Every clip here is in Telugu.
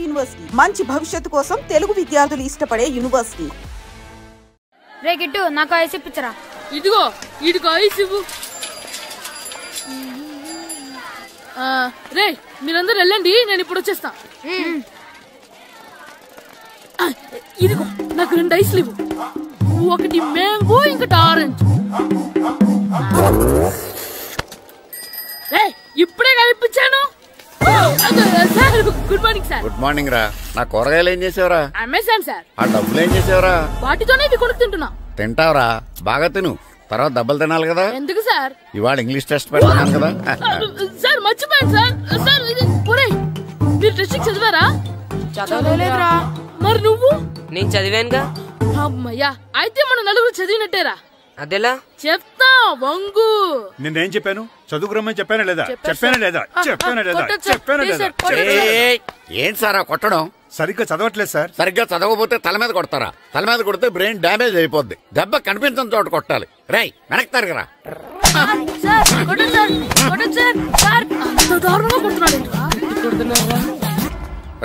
యూనివర్సిటీ, మంచి భవిష్యత్తు కోసం తెలుగు విద్యార్థులు ఇష్టపడే యూనివర్సిటీ. రే గిట్టు నాకు ఐస్ ఇప్పించరా. ఇదిగో ఇదిగో ఐస్ ఇవ్వు. రే మీరందరూ వెళ్ళండి, నేను ఇప్పుడు వచ్చేస్తా. ఇదిగో నాకు 2 ఐస్లు ఇవ్వు. ఒకటి మ్యాంగో, ఇంకటి ఆరెంజ్. ఇప్పుడే కనిపించాను. Good morning sir. Good morning రా. నా కూరగాయలు ఏం చేసావురా? Amazon sir. ఆ డబ్బులు ఏం చేసావురా? వాటితోనే ఇవి కొనుక్కు తింటున్నా. తింటావురా, బాగా తిను, తర్వాత డబ్బులు తినాలి కదా. ఎందుకు సార్? ఇవాళ ఇంగ్లీష్ టెస్ట్ పెడతాను కదా. సార్ మర్చిపోయాను సార్. సార్ మీరు టెస్టింగ్ చదివారా? చదవలేదురా. మరి నువ్వు? నేను చదివానుగా. అమ్మయ్యా, అయితే మనం నలుగురు చదివినట్టేరా. అదెలా? చెప్తా వంగు. నేనేం చెప్పాను? చదువుకురమ్మని చెప్పానా లేదా? చెప్పానా లేదా? చెప్పానా లేదా? చెప్పానా లేదా? ఏంటి సారా కొట్టడం? సరిగ్గా చదవట్లేదు సార్. సరిగ్గా చదవకపోతే తల మీద కొడతారా? తల మీద కొడితే బ్రెయిన్ డ్యామేజ్ అయిపోద్ది. దెబ్బ కనిపించిన చోట కొట్టాలి. రేయ్ వెనక్కి తరగరా.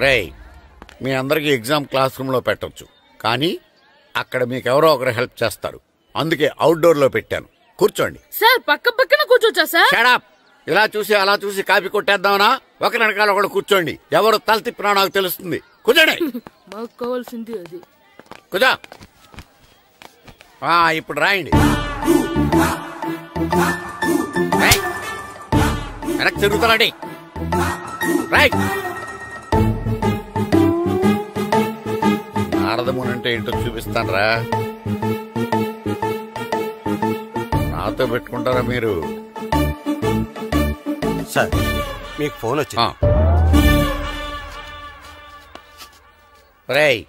రేయ్ మీ అందరికి ఎగ్జామ్ క్లాస్ రూమ్ లో పెట్టొచ్చు, కానీ అక్కడ మీకు ఎవరో ఒకరు హెల్ప్ చేస్తారు. అందుకే అవుట్డోర్ లో పెట్టాను. కూర్చోండి. సార్ పక్క పక్కన కూర్చోచ్చా సార్? Shut up. ఇలా చూసి అలా చూసి కాపీ కొట్టేద్దామనా? ఒకరి వెనకాల ఒకడు కూర్చోండి. ఎవరు తల తిప్పినా నాకు తెలుస్తుంది. కూర్చోండి. మాకు కావాల్సింది అది. కూర్చో. ఇప్పుడు రాయండి. వెనక్కి తిరుగుతారండి. రైట్. నారదముని అంటే ఏంటో చూపిస్తాను రా. నాతో పెట్టుకుంటారా మీరు? సార్ మీకు ఫోన్ వచ్చింది. రేయ్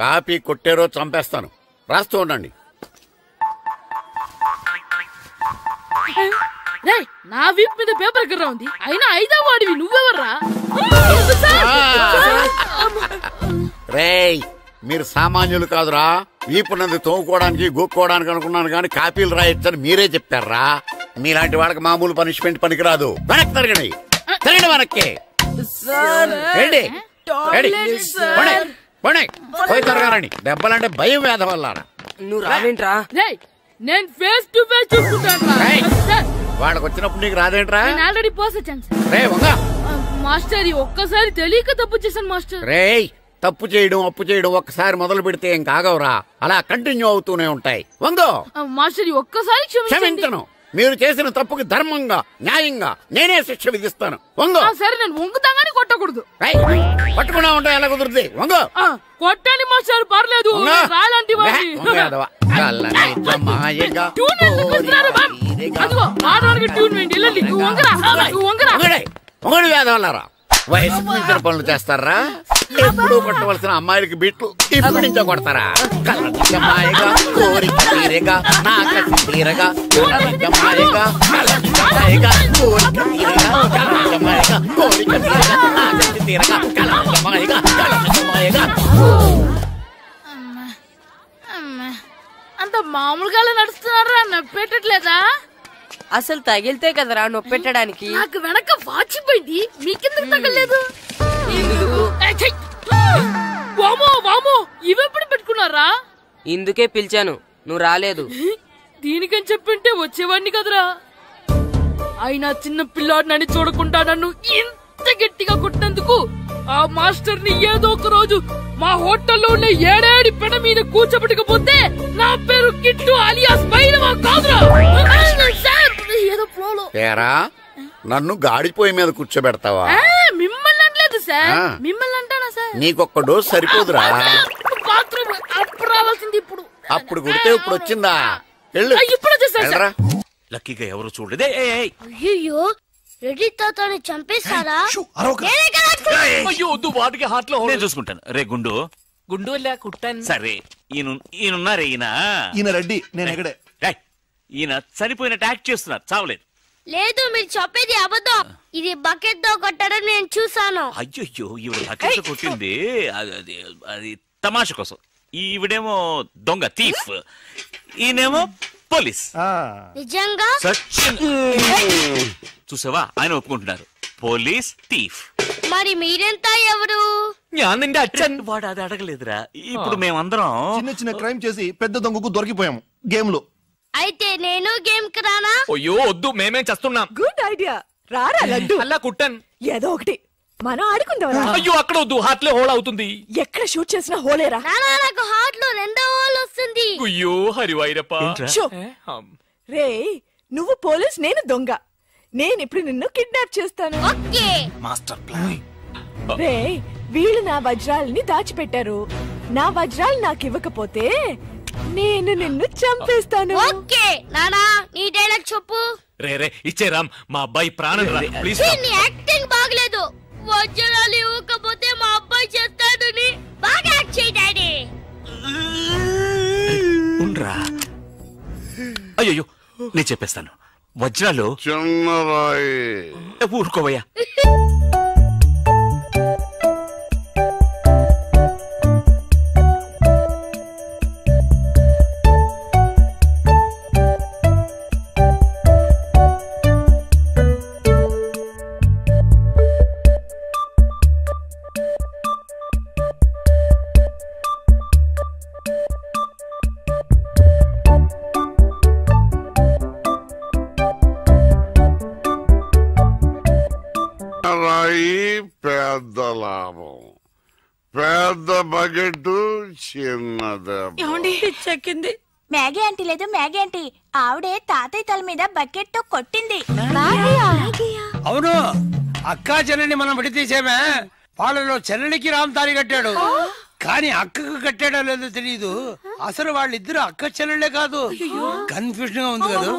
కాపీ కొట్టారో చంపేస్తాను. రాస్తూ ఉండండి. నా వీప్ మీద పేపర్ కర్ర ఉంది, అయినా 5వ వాడివి నువ్వెవర్రా? రేయ్ మీరు సామాన్యులు కాదురా. వీపున్నది తోముకోవడానికి గోక్కోవడానికి అనుకున్నాను, కానీ కాపీలు రాయొచ్చని మీరే చెప్పారా. మీలాంటి వాళ్ళకి మామూలు పనిష్మెంట్ పనికిరాదు. వెనక్కి తిరగండి. తిరగండి వెనక్కి. పోయి తిరగారండి. దెబ్బలంటే భయం వేద వల్ల. నువ్వు రావేంట్రా? నేను ఫేస్ టు ఫేస్ చూసుకుంటాను. వాళ్ళకి వచ్చినప్పుడు నీకు రాదేంట్రా? ఆల్రెడీ పోస్ వచ్చాను మాస్టర్. ఒక్కసారి తెలియక తప్పు చేశాను మాస్టర్. రేయ్ తప్పు చేయడం అప్పు చేయడం ఒక్కసారి మొదలు పెడితే ఏం కాగవరా, అలా కంటిన్యూ అవుతూనే ఉంటాయి. వందో మాస్టర్, ఒక్కసారి క్షమించను. మీరు చేసిన తప్పుకి ధర్మంగా న్యాయంగా నేనే శిక్ష విధిస్తాను. వంగో. సరే నేను వంగుతాగానే కొట్టకూడదు. పట్టుకున్నా ఉంటా ఎలా కుదురుతుంది? వంగో. కొట్టండి మాస్టర్, పర్లేదు. రాలాంటి మొగడు వేదవల్లారా. వయసుకు మించిన పనులు చేస్తారా? ఎప్పుడు కొట్టవలసిన అమ్మాయిలకి బిట్లు ఇప్పుడు నుంచో కొడతారా? కలజమాయగా కోరిక తీరగా నాకసి తీరగా కలజమాయగా కలజమాయగా కోరిక తీరగా కలజమాయగా కోరిక తీరగా నాకసి తీరగా కలజమాయగా కలజమాయగా. అంత మామూలుగా నడుస్తున్నారా? నొప్పెట్టట్లేదా? అసలు తగిలితే కదరా నొప్పెట్టడానికి. నాకు వెనక వాచిపోయింది, మీకెందుకు తగలేదు? వామో వామో, ఇవెప్పుడు పెట్టుకున్నారా? ఇందుకే పిలిచాను, నువ్వు రాలేదు. దీనికని చెప్పింటే వచ్చేవాడిని కదరా. అయినా చిన్న పిల్లాడినని చూడకుండా నన్ను ఇంత గట్టిగా కొట్టినందుకు ఆ మాస్టర్ ని ఏదో ఒక రోజు మా హోటల్లో ఉన్న 7 పెడ మీద కూర్చోబెట్టకపోతే నా పేరు కిట్టు అలియాస్ బైరవా కాదురా. ఏదో ఫ్లోలో. నన్ను గాడిపోయి మీద కూర్చోబెడతావా? మిమ్మల్ని అనలేదు సార్, మిమ్మల్ని అంటానా సార్? నీకొక్క డోస్ సరిపోదురా. బాత్రూమ్ అప్పుడు రావాల్సింది ఇప్పుడు. అప్పుడు కొడితే ఇప్పుడు వచ్చిందా? ఇప్పుడు వచ్చేసారా? లక్కీగా ఎవరు చూడలేదే. అయ్యో రెడ్డి తాతని చంపేశారా? వాటికి హార్ట్ లో నేను చూసుకుంటాను. రే గుండు గుండు కుట్టాను. సరే ఈయనున్నారే. ఈయన రెడ్డి, నేను ఎక్కడే. ఈయన చనిపోయినట్టు యాక్ట్ చేస్తున్నారు, చావలేదు. లేదు, మీరు చెప్పేది అబద్ధం. ఇది బకెట్ తో కొట్టడం నేను చూసాను. అయ్యో ఈవిడ బకెట్ కొట్టింది అది తమాషా కోసం. ఈవిడేమో దొంగ థీఫ్, ఈయనేమో పోలీస్. నిజంగా చూసావా, ఆయన ఒప్పుకుంటున్నారు పోలీస్ థీఫ్. మరి మీరెంత ఎవరు? నిండి అచ్చన్. వాడు అది అడగలేదురా. ఇప్పుడు మేమందరం చిన్న చిన్న క్రైమ్ చేసి పెద్ద దొంగకు దొరికిపోయాము గేమ్ లో. అయితే నేను గేమ్ కి రానా? అయ్యో వద్దు, మేమేం చేస్తున్నాం. Good idea. రారా లడ్డు. అలా కుట్టన్. ఏదో ఒకటి మనం ఆడుకుందాం. అయ్యో అక్కడ వద్దు, హార్ట్ లో హోల్ అవుతుంది. ఎక్కడ షూట్ చేసినా హోలేరా. నానా నాకు హార్ట్ లో 2వ హోల్ వస్తుంది. అయ్యో హరివైరప్ప. రే నువ్వు పోలీస్, నేను దొంగ. నేను ఇప్పుడు నిన్ను కిడ్నాప్ చేస్తాను. Okay master plan. రే వీళ్ళు నా వజ్రాలని దాచిపెట్టారు. నా వజ్రాలు నాకు ఇవ్వకపోతే నేను నిన్ను చంపేస్తాను. ఓకే నానా నీ డైలాగ్ చెప్పు. రే ఇచ్చే రామ్, మా అబ్బాయి ప్రాణం రా ప్లీజ్. నీ యాక్టింగ్ బాగలేదు. వజ్రాలు ఇవ్వకపోతే మా అబ్బాయి చేస్తాడని బాగా యాక్ట్ చేయి డాడీ. ఉండ్రా. అయ్యో నేను చెప్పేస్తాను. వజ్రాలు చిన్నరాయి. ఊరుకోవయ్యా. పెద్ద లాభం, పెద్ద బకెట్ చిన్నది. చెక్కింది. మ్యాగీ ఆంటీ లేదు, మ్యాగీ ఆంటీ ఆవిడే తాతయ్య తల మీద బకెట్ తో కొట్టింది. అవును, అక్కా చెల్లెని మనం విడితీసేమే. వాళ్ళలో చెల్లెలికి రామ్ తాళి కట్టాడు, కానీ అక్కకు కట్టాడో లేదో తెలియదు. అసలు వాళ్ళిద్దరు అక్క చెల్లెళ్ళే కాదు. కన్ఫ్యూజన్ గా ఉంది కదా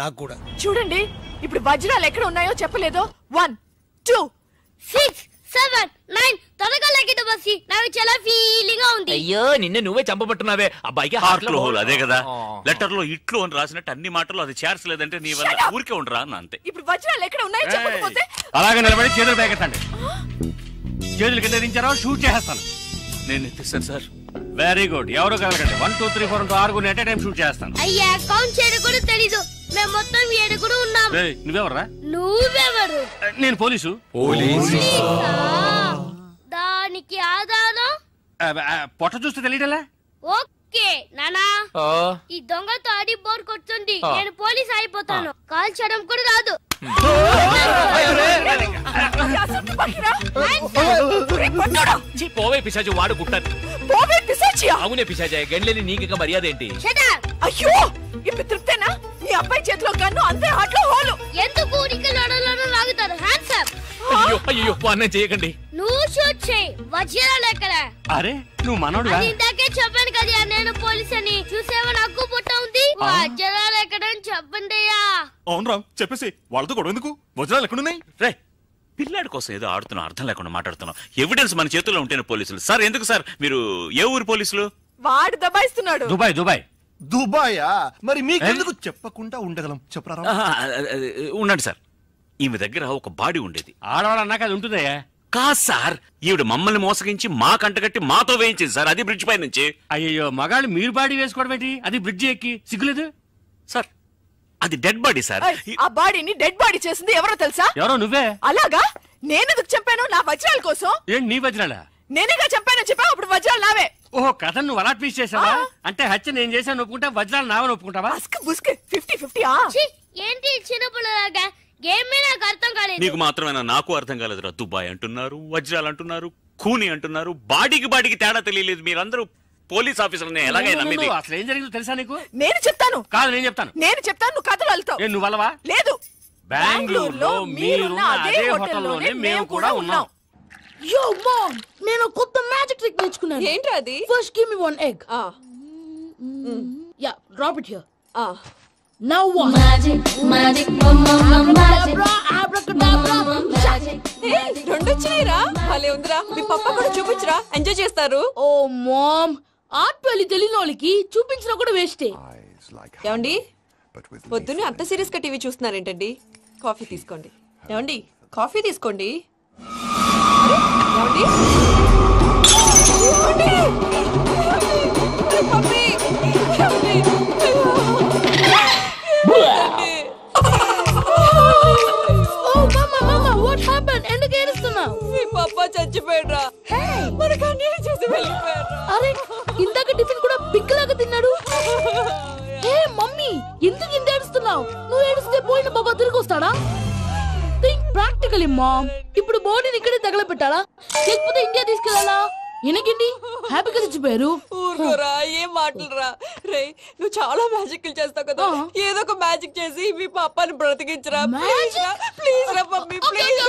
నాకు కూడా. చూడండి ఇప్పుడు వజ్రాలు ఎక్కడ ఉన్నాయో చెప్పలేదో. 1 2 6 7 9 త్వరగా లెక్కిట బస్సి. నాకు చాలా ఫీలింగ్ గా ఉంది. అయ్యో నిన్ను నువ్వే చంపబట్టున్నావే. అబ్బాయికి హార్ట్ లో హోల్ అదే కదా. లెటర్ లో ఇట్లు అని రాసినట్టు అన్ని మాటలు అది చేర్చలేదంటే నీ వల్ల ఊరికే ఉండరా అన్న అంతే. ఇప్పుడు వజ్రాలు ఎక్కడ ఉన్నాయో చెప్పకపోతే అలాగే నిలబడి చేతులు పేకెత్తండి. చేతులు కింద దించారో షూట్ చేస్తాను. నేను ఎత్తిస్తాను సార్. Very good. ఎవరు కలగండి. 1 2 3 4 6 ఎట్ టైం షూట్ చేస్తాను. అయ్యా కౌంట్ చేయడం కూడా తెలీదు. మేము మొత్తం 7 ఉన్నాం. నువ్వెవర్రా? నువ్వెవరు? నేను పోలీసు. దానికి ఆధారం పొట్ట చూస్తే తెలియటలా? ఓకే నానా, ఈ దొంగతో ఆడి బోర్ కొడుతుంది. నేను పోలీస్ అయిపోతాను. కాల్ చేయడం కూడా రాదు. పోవే పిశాచి, వాడు కుట్టాను. పోవే పిశాచియా? అవునే పిశాచి, గండ్లేని నీకు మర్యాద ఏంటి? అయ్యో ఇప్పుడు తృప్తేనా? నీ అబ్బాయి చేతిలో గన్ను, అంతే హార్ట్ లో హోలు. ఎందుకు ఊరికి లడలను లాగుతారు? Hands up. అయ్యో అన్నం చేయకండి. నువ్వు షూట్ చేయి. వజ్రాలు ఎక్కడ? అరే నువ్వు మనోడుగా? ఇందాకే చెప్పాను కదా నేను పోలీస్ అని. చూసేవా నాకు పుట్ట ఉంది. వజ్రాలు ఎక్కడ అని చెప్పండి. అవును రామ్, చెప్పేసి వాళ్ళతో గొడవ ఎందుకు? వజ్రాలు ఎక్కడున్నాయి? రే పిల్లాడి కోసం ఏదో ఆడుతున్నాం, అర్థం లేకుండా మాట్లాడుతున్నాం. ఎవిడెన్స్ మన చేతుల్లో ఉంటేనే పోలీసులు. సార్ ఎందుకు సార్ మీరు ఏ ఊరు పోలీసులు? వాడు దబాయిస్తున్నాడు. దుబాయ్. దుబాయా? మరి మీకెందుకు చెప్పకుండా ఉండగలం? చెప్పరా. ఉండండి సార్. ఈమె దగ్గర ఒక బాడీ ఉండేది. ఆడవాళ్ళు అన్నాక అది ఉంటుందయ్యా. కాదు సార్, ఈవిడ మమ్మల్ని మోసగించి మా కంటగట్టి మాతో వేయించింది సార్. అది బ్రిడ్జ్ పై నుంచి. అయ్యో మగాళ్ళు మీరు బాడీ వేసుకోవడం ఏంటి? అది బ్రిడ్జ్ ఎక్కి సిగ్గులేదు సార్. అది డెడ్ బాడీ సార్. ఆ బాడీని డెడ్ బాడీ చేసింది ఎవరో తెలుసా? ఎవరో నువ్వే. అలాగా? నేనెందుకు చంపాను? నా వజ్రాల కోసం. ఏంటి నీ వజ్రాలా? నేనేగా చంపానని చెప్పావు, అప్పుడు వజ్రాలు నావే. ఓహో కథ నువ్వు అలా ట్వీస్ట్ చేసావా? అంటే హత్య నేను చేశాను ఒప్పుకుంటా, వజ్రాలు నావని ఒప్పుకుంటావా? 50-50. ఏంటి చిన్న పిల్లలాగా గేమ్ మీద నాకు అర్థం కాలేదు. నీకు మాత్రమేనా? నాకు అర్థం కాలేదురా. దుబాయ్ అంటున్నారు, వజ్రాలు అంటున్నారు, ఖూని అంటున్నారు. బాడీకి తేడా తెలియలేదు. మీరందరూ పోలీస్ ఆఫీసర్ని ఎలాగైనా నమ్మింది. అసలు ఏం జరిగిందో తెలుసా నీకు? నేను చెప్తాను. కాదు నేను చెప్తాను. నువ్వు కథలు వెళ్తావు. నువ్వు అలవా? లేదు. బెంగళూరులో మీరున్న అదే హోటల్లోనే మేము కూడా ఉన్నాం. యో మామ్, నేను కొత్త మ్యాజిక్ ట్రిక్ నేర్చుకున్నాను. ఏంట్రా అది? First give me 1 egg. Yeah, drop it here. Now what? Magic రెండు వచ్చినాయిరా. భలే ఉందిరా. మీ పప్ప కూడా చూపించరా, ఎంజాయ్ చేస్తారు. ఓ మామ్, ఆర్ట్ పెళ్లి తెలియని వాళ్ళకి చూపించినా కూడా వేస్టే. ఏమండి పొద్దున్నే అంత సీరియస్ గా టీవీ చూస్తున్నారేంటండి? కాఫీ తీసుకోండి. ఏమండి కాఫీ తీసుకోండి. ఏమండి ఎందుకు ఏడుస్తున్నావు? మీ పప్ప చచ్చిపోయాడురా. మరి మనకు అన్యాయం చేసి వెళ్ళిపోయారు. అరే ఇందాక టిఫిన్ కూడా పిక్కలాగా తిన్నాడు. ఏ మమ్మీ ఎందుకు ఇంత ఏడుస్తున్నావు? నువ్వు ఏడిస్తే పోయిన బాబా తిరిగి వస్తాడా? Think practically ma'am. ఇప్పుడు బాడీని ఇక్కడే తగలబెట్టాలా లేకపోతే ఇండియా తీసుకెళ్ళాలా? ఎనకండి హ్యాపీగా చచ్చిపోయారు. ఊరుకోరా, ఏం మాటలురా. రే నువ్వు చాలా మ్యాజిక్ చేస్తావు కదా, ఏదో ఒక మ్యాజిక్ చేసి మీ పాపాని బ్రతికించరా. ప్లీజ్ రా మమ్మీ, ప్లీజ్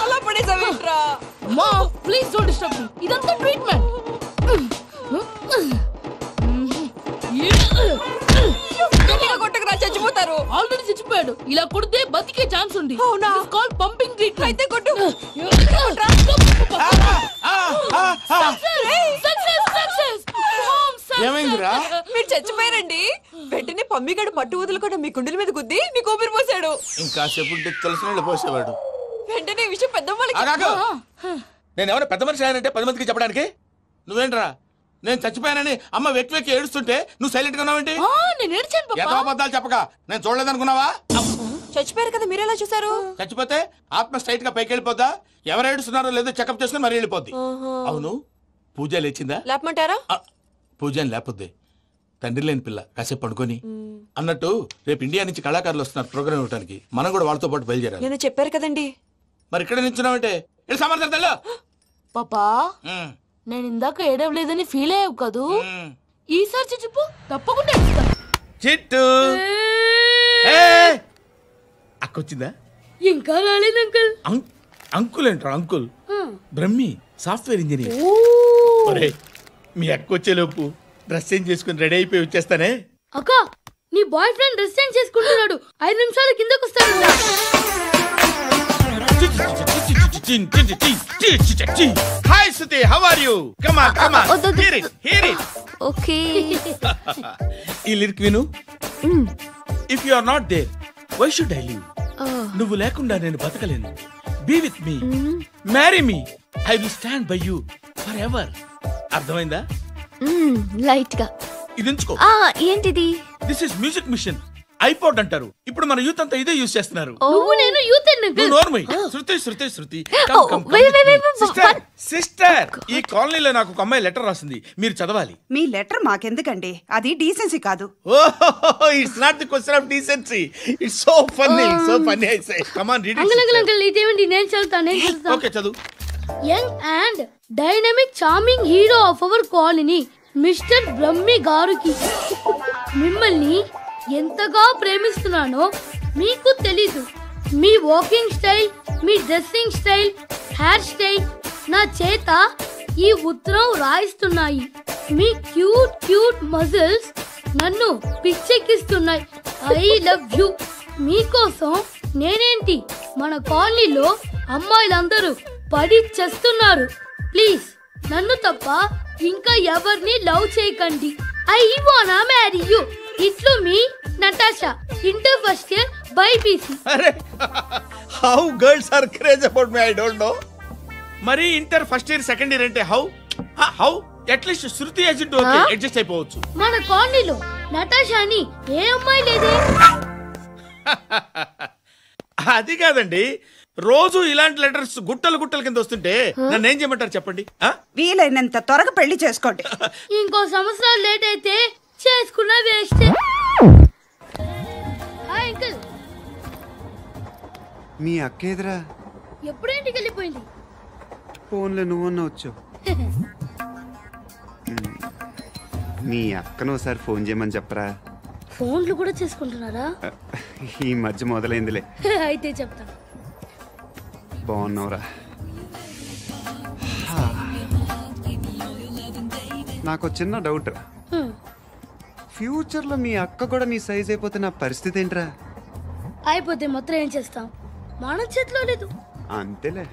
అలా పడేసావేంట్రా? Mom please don't disturb me. ఇదంతా ట్రీట్మెంట్. కొట్టకరా, చచ్చిపోతారు. ఆల్రెడీ చచ్చిపోయాడు. ఇలా కొడితే బతికే ఛాన్స్ ఉంది. అవునా? Call pumping treatment. అయితే కొట్టు. ఏమైందిరా? మీరు చచ్చిపోయారండి. వెంటనే పమ్మిగాడు పట్టు వదులుకుండా మీ గుండెల మీద గుద్ది మీకు ఊపిరి పోసాడు. ఇంకాసేపు తెలిసిన పోసేవాడు. వెంటనే ఈ విషయం పెద్ద నేను ఎవరైనా పెద్ద మనిషి ఆయనంటే 10 మందికి చెప్పడానికి. నువ్వేంట్రా నేను చచ్చిపోయానని అమ్మ వెక్కి వెక్కి ఏడుస్తుంటే నువ్వు సైలెంట్ గా ఉన్నావేంటి? ఎంతో అబద్ధాలు చెప్పక నేను చూడలేదనుకున్నావా? చచ్చిపోయారు కదా, మీరెలా చూసారు? చచ్చిపోతే ఆత్మ స్ట్రైట్ గా పైకి వెళ్ళిపోద్దా? ఎవరు ఏడుస్తున్నారో లేదో చెకప్ చేసుకుని మరీ వెళ్ళిపోద్ది. అవును, పూజ లేచిందా? లేపమంటారా? పూజ లేకపోద్ది. తండ్రి లేని పిల్ల కాసేపు పడుకొని. అన్నట్టు రేపు ఇండియా నుంచి కళాకారులు వస్తున్నారు ప్రోగ్రామ్ ఇవ్వడానికి. మనం కూడా వాళ్ళతో పాటు బయలుదేరాలి. నేను చెప్పారు కదండి. మరి ఇక్కడ నిల్చున్నావంటే సమాధానం. పాపా నేను ఇందాక ఏడవలేదని ఫీల్ అయ్యావు కదూ? ఈసారి చచ్చిపో, తప్పకుండా చిట్టు అక్కొచ్చిందా? ఇంకా రాలేదు అంకుల్. అంకుల్ ఏంట్రా? Uncle Brahmi software engineer. ఒరే మీ అక్క వచ్చేలోపు డ్రెస్ చేంజ్ చేసుకుని రెడీ అయిపోయి వచ్చేస్తానే. అక్క నీ బాయ్ ఫ్రెండ్ డ్రెస్ చేంజ్ చేసుకుంటున్నాడు. 5 నిమిషాల కిందకు వస్తాడు. Hi Suthi, how are you? Come on come on, hear it hear it. Okay ఈ లిరిక్ విను. If you are not there why should I live? నువ్వు లేకుండా నేను బతకలేను. Be with me, marry me, I will stand by you forever. అర్థమైందా? లైట్ గా ఇది ఉంచుకో. ఏంటిది? This is music machine. IPod అంటారు. ఇప్పుడు మన యూత్ అంతా ఇదే యూజ్ చేస్తున్నారు. నువ్వు నేను యూత్ శృతి సిస్టర్, ఈ కాలనీలో నాకు ఒక అమ్మాయి లెటర్ రాసింది, మీరు చదవాలి. మీ లెటర్ మాకెందుకండి, అది డీసెన్సీ కాదు. It's not the question of decency, it's so funny, so funny. I say come on read it. Uncle ఇదేంటి? నేను చదువుతాను. ఓకే చదువు. Young and dynamic charming hero of our colony mister Brahmi గారికి మిమ్మల్ని ఎంతగా ప్రేమిస్తున్నానో మీకు తెలీదు. మీ వాకింగ్ స్టైల్, మీ డ్రెస్సింగ్ స్టైల్, హెయిర్ స్టైల్ నా చేత ఈ ఉత్తరం రాయిస్తున్నాయి. మీ క్యూట్ క్యూట్ మజిల్స్ నన్ను పిచ్చెక్కిస్తున్నాయి. I love you. మీకోసం నేనేంటి, మన కాలనీలో అమ్మాయిలందరూ పడి చేస్తున్నారు. ప్లీజ్ నన్ను తప్ప ఇంకా ఎవరిని లవ్ చేయకండి. ఐ వానా మ్యారీ యూ. ఇట్లు మీ Natasha, inter first year BiPC. అరే how girls are craze about me, I don't know. మరి inter first year second year అంటే how at least Shruti agent okay adjust అయిపోవచ్చు. మన కాలనీలో నటాషా అని ఏ అమ్మాయి లేదే. అది కాదండి, రోజు ఇలాంటి లెటర్స్ గుట్టలు గుట్టల కింద వస్తుంటే నన్ను ఏం చేయమంటారు చెప్పండి? వీలైనంత త్వరగా పెళ్లి చేసుకోండి. ఇంకో సంవత్సరాలు లేట్ అయితే చేసుకున్న వేస్ట్. Hi uncle. మీ అక్క ఎదురా ఎప్పుడు ఇంటికి వెళ్ళిపోయింది? ఫోన్లో నువ్వన్నా వచ్చావు. మీ అక్కను ఒకసారి ఫోన్ చేయమని చెప్పరా. ఫోన్లు కూడా చేసుకుంటున్నారా? ఈ మధ్య మొదలైందిలే. అయితే చెప్తాను. బాగున్నావురా. నాకు చిన్న డౌట్, ఫ్యూచర్ లో మీ అక్క కూడా నీ సైజ్ అయిపోతే నా పరిస్థితి ఏంట్రా? అయిపోతే మొత్తం ఏం చేస్తాం, మన చేతిలో లేదు. అంతేలే.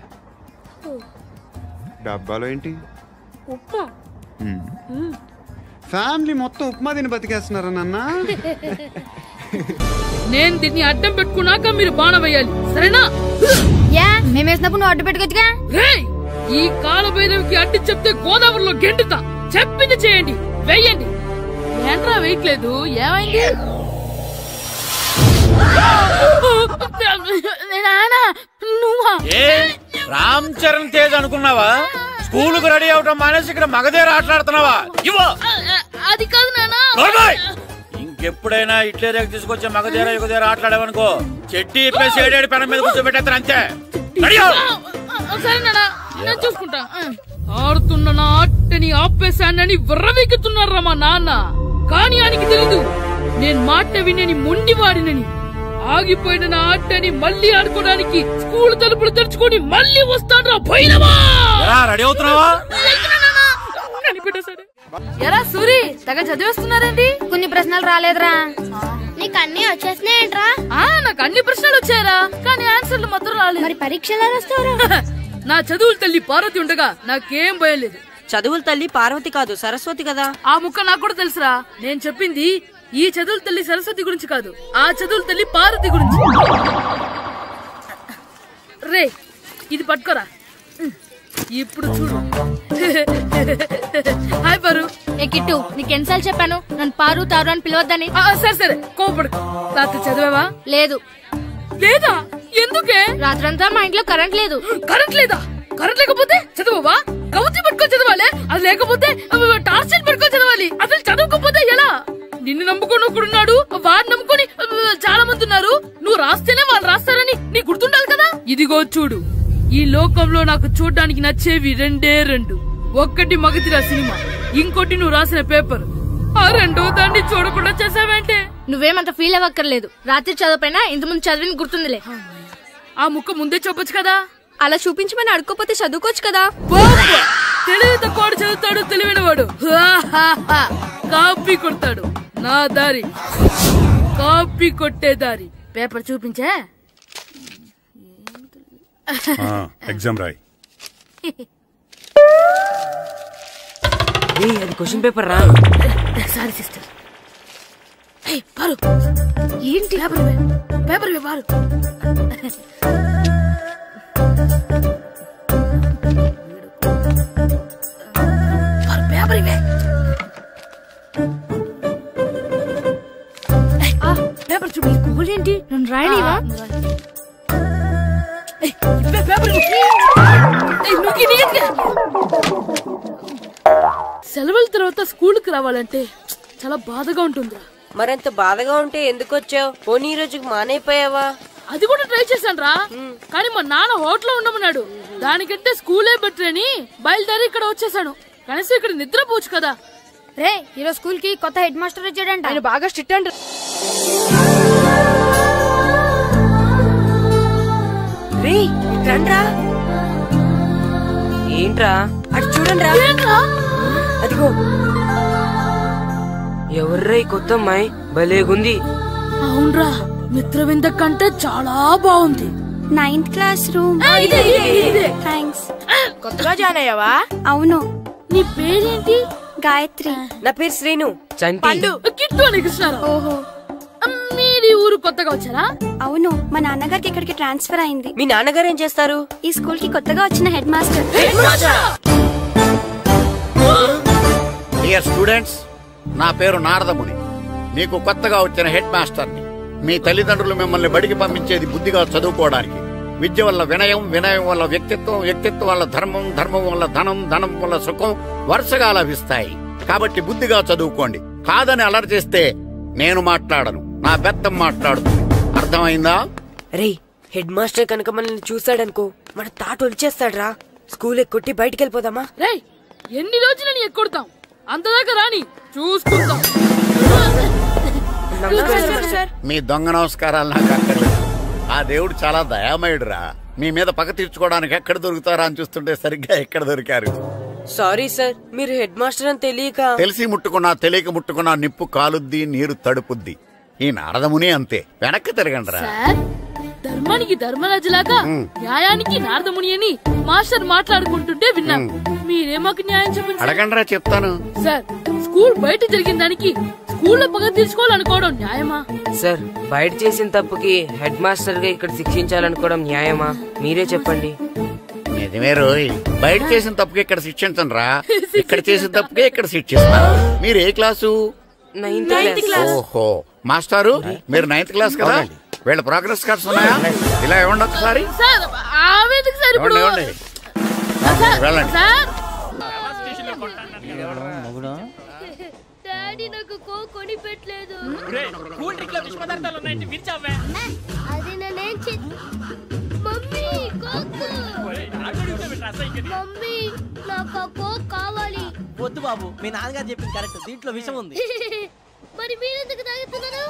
డబ్బాలో ఏంటి? ఉప్మా. ఫ్యామిలీ మొత్తం ఉప్మా తిని బతికేస్తున్నారా నాన్న? నేను దీన్ని అడ్డం పెట్టుకున్నాక మీరు బాణ వేయాలి, సరేనా? మేము వేసినప్పుడు నువ్వు అడ్డు పెట్టుకోవచ్చుగా. ఈ కాలభైరవికి అడ్డు చెప్తే గోదావరిలో గెంటుతా. చెప్పింది చేయండి, వెయ్యండి. ఏంట్రా వెయ్యట్లేదు, ఏమైంది? ఏ రామ్ చరణ్ తేజ్ అనుకున్నావా? స్కూల్ కు రెడీ అవటం మానేసి ఇక్కడ మగధీర ఆటలాడుతున్నావా? ఇవ్వ అది కాదు నానా. ఇంకెప్పుడైనా ఇట్లే రేపు తీసుకొచ్చే మగధీర యుగధీర ఆటలాడావనుకో చెట్టి ఇప్పేసి ఏడేడు పెనం మీద కూర్చోబెట్టేస్తారు అంతే. సరే నానా, నేను చూసుకుంటా. ఆడుతున్న నా ఆటని ఆపేశానని విర్రవీగుతున్నారా మా నాన్న. కానీ ఆయనకి తెలీదు నేను మాట వినని మొండివాడినని. ఆగిపోయిన నా ఆటని మళ్ళీ ఆడుకోవడానికి స్కూల్ తలుపులు తెరుచుకొని మళ్ళీ వస్తాడ్రా భైరవా. రెడీ అవుతున్నావా? ఎరా సూరి, తెగ చదివేస్తున్నారండి. కొన్ని ప్రశ్నలు రాలేదురా. నీకు అన్ని వచ్చేసినాయంట్రా? నాకు అన్ని ప్రశ్నలు వచ్చాయరా, కానీ ఆన్సర్లు మాత్రం రాలేదు. మరి పరీక్షలు రాస్తావరా? నా చదువుల తల్లి పార్వతి ఉండగా నాకేం భయం లేదు. చదువుల తల్లి పార్వతి కాదు, సరస్వతి కదా. ఆ ముక్క నాకు కూడా తెలుసురా. నేను చెప్పింది ఈ చదువుల తల్లి సరస్వతి గురించి కాదు, ఆ చదువుల తల్లి పార్వతి గురించి. రే ఇది పట్టుకోరా. ఇప్పుడు చూడు. హాయ్ పారు. ఏ కిట్టు, నీకెన్నిసార్లు చెప్పాను నన్ను పారు తారు అని పిలవద్దని? సరే సరే కోపడుకో. రాత్రి చదివావా? లేదు. లేదా? ఎందుకే? రాత్రంతా మా ఇంట్లో కరెంట్ లేదు. కరెంట్ లేదా? కరెంట్ లేకపోతే చదవవా? కవచి పట్టుకొని చదవాలి. అది లేకపోతే టార్చ్ పట్టుకొని చదవాలి. అసలు చదవకపోతే ఎలా? నిన్ను నమ్ముకొని ఒకడున్నాడు, వాడిని నమ్ముకొని చాలా మంది ఉన్నారు. నువ్వు రాస్తేనే వాళ్ళు రాస్తారని నీకు గుర్తుండాలి కదా. ఇదిగో చూడు, ఈ లోకంలో నాకు చూడ్డానికి నచ్చేవి రెండే రెండు. ఒక్కటి మగధీర సినిమా, ఇంకోటి నువ్వు రాసిన పేపర్. ఆ రెండో దాన్ని చూడకుండా చేసావేంటే? నువ్వేమంత ఫీల్ అవ్వక్కర్లేదు. రాత్రి చదవపోయినా ఇంతకుముందు చదివిన గుర్తుందిలే. ఆ ముక్క ముందే చెప్పొచ్చు కదా. అలా చూపించమని అడుక్కోపోతే చదువుకోవచ్చు కదా. తెలివి తక్కువ చదువుతాడు, తెలివైన వాడు కాపీ కొడతాడు. నా దారి కాపీ కొట్టే దారి. పేపర్ చూపించే. ఎగ్జామ్ రాయి. అది క్వశ్చన్ పేపర్ రా. Sorry sister. పారు ఏంటి పేపర్ పారు. పేపర్ ఇవే. పేపర్ చూపి. ఏంటి నన్ను రాయనివా? సెలవుల తర్వాత స్కూల్ కి రావాలంటే చాలా బాధగా ఉంటుందిరా. మరంత బాధగా ఉంటే ఎందుకు వచ్చావు? పోనీ ఈ రోజుకి మానైపోయావా? అది కూడా ట్రై చేశాను రా, కానీ మా నాన్న హోటల్లో ఉండమన్నాడు. దానికంటే స్కూలే బెటర్ అని బయలుదేరి ఇక్కడ వచ్చేసాను. కనీసం ఇక్కడ నిద్రపోవచ్చు కదా. రే ఈరోజు స్కూల్ కి కొత్త హెడ్ మాస్టర్ వచ్చాడంట. ఆయన బాగా స్ట్రిక్ట్ అంట. ఏంట్రా అటు చూడండి. అదిగో ఎవర్రా ఈ కొత్త అమ్మాయి? భలేగుంది. అవునరా, మిత్రవింద కంటే చాలా బాగుంది. 9th class room. థ్యాంక్స్. కొత్తగా జాయిన్ అయ్యావా? అవును. నీ పేరేంటి? గాయత్రి. నా పేరు శ్రీను. పండు. కిట్టు అని కృష్ణారావు. ఓహో, మీది ఊరు కొత్తగా వచ్చారా? అవును, మా నాన్నగారికి ఇక్కడికి ట్రాన్స్ఫర్ అయింది. మీ నాన్నగారు ఏం చేస్తారు? ఈ స్కూల్ కి కొత్తగా వచ్చిన హెడ్ మాస్టర్. డియర్ స్టూడెంట్స్, నా పేరు నారదముని. మీకు కొత్తగా వచ్చిన హెడ్ మాస్టర్ని. మీ తల్లిదండ్రులు మిమ్మల్ని బడికి పంపించేది బుద్ధిగా చదువుకోవడానికి. విద్య వల్ల వినయం, వినయం వల్ల వ్యక్తిత్వం, వ్యక్తిత్వం వల్ల ధర్మం, ధర్మం వల్ల ధనం, ధనం వల్ల సుఖం వరుసగా లభిస్తాయి. కాబట్టి బుద్ధిగా చదువుకోండి. కాదని అలర్ చేస్తే నేను మాట్లాడను, నా బెత్తం మాట్లాడుతుంది. అర్థమైందా? రే, హెడ్ మాస్టర్ కనుక మనల్ని చూసాడనుకో మన తాట వచ్చేస్తాడ్రా. స్కూల్ ఎక్కొట్టి బయటికి వెళ్ళిపోదామా? రే, ఎన్ని రోజులని ఎక్కొడతాం? అంతదాకా రాని చూసుకుంటాం. మీ దొంగ నమస్కారాలు నాకు అక్కర్లేదు. ఆ దేవుడు చాలా దయామయుడురా. మీ మీద పగ తీర్చుకోవడానికి ఎక్కడ దొరుకుతారా అని చూస్తుంటే సరిగ్గా ఎక్కడ దొరికారు. సారీ సార్, మీరు హెడ్ మాస్టర్ అని తెలియక. తెలిసి ముట్టుకున్నా తెలియక ముట్టుకున్నా నిప్పు కాలుద్ది, నీరు తడుపుద్ది. ఈ నారదముని అంతే. వెనక్కి తిరగండి రా. ధర్మానికి ధర్మరాజులాగా న్యాయానికి నారదముని అని మాస్టర్ మాట్లాడుకుంటుంటే విన్నాం. మీరే మాకు న్యాయం చెప్పండి. అడగండి రా, చెప్తాను. సార్, స్కూల్ బయట జరిగిన దానికి స్కూల్లో పగ తీర్చుకోవాలనుకోవడం న్యాయమా? సార్, బయట చేసిన తప్పుకి హెడ్ మాస్టర్ గా ఇక్కడ శిక్షించాలనుకోవడం న్యాయమా? మీరే చెప్పండి. నిజమే రోయ్, బయట చేసిన తప్పుకి ఇక్కడ శిక్షించండి రా. ఇక్కడ చేసిన తప్పుకే ఇక్కడ శిక్షిస్తున్నారు. మీరు ఏ క్లాసు? 9th class. ఓహో, మాస్టారు మీరు 9th క్లాస్ కదా? వీళ్ళ ప్రోగ్రెస్ కార్డ్స్ ఉన్నాయా? ఇలా ఇవ్వండి ఒకసారి. సార్, ఆవేది ఇప్పుడు వెళ్ళండి. డాడీ నాకు కొని పెట్టలేదు. అది నేనేం మమ్మీ మమ్మీ నాకు ఆ కోక్ కావాలి. వద్దు బాబు, మీ నాన్నగారు చెప్పింది కరెక్ట్, దీంట్లో విషయం ఉంది. మరి మీరెందుకు తాగుతున్నారు?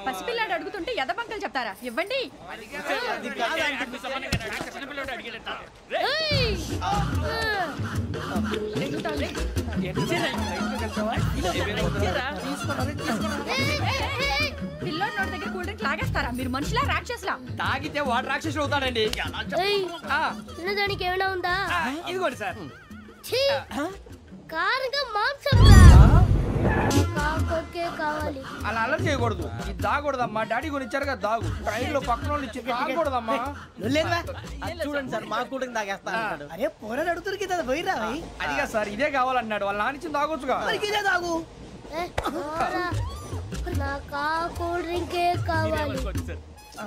పసిపిల్లాడు అడుగుతుంటే ఎదబంకలు చెప్తారా? ఇవ్వండి. పిల్లోడి నోటి దగ్గర కూల్ డ్రింక్ లాగేస్తారా? మీరు మనుషులా రాక్షసులా? తాగితే వాడు రాక్షసుడు అవుతాడండి. దానికి ఏమైనా ఉందా? ఇదిగోండి సార్. కారంగా మాంసం కావాలి. అలా అలర్ చేయకూడదు, ఇది దాగకూడదమ్మా. డాడీ కొని ఇచ్చారు కదా దాగు, ట్రైన్ లో పక్కన వాళ్ళు ఇచ్చి దాగకూడదమ్మా. చూడండి సార్, మా కూడా తాగేస్తాను. అరే పోరాడు అడుగుతారు కదా, పోయిరా. అదిగా సార్, ఇదే కావాలన్నాడు. వాళ్ళ నానిచ్చింది తాగొచ్చుగా. ఇదే తాగు. నాకు ఆ కూల్ డ్రింకే కావాలి.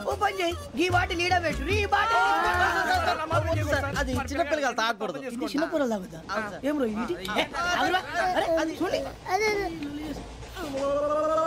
ఓ పని చేయి, ఈ బాటిల్ లీడ పెట్టు. ఈ బాటిల్ అది చిన్నపిల్లలు తాగకూడదు. చిన్నపిల్లలు తాగుతా. ఏం రో ఇది?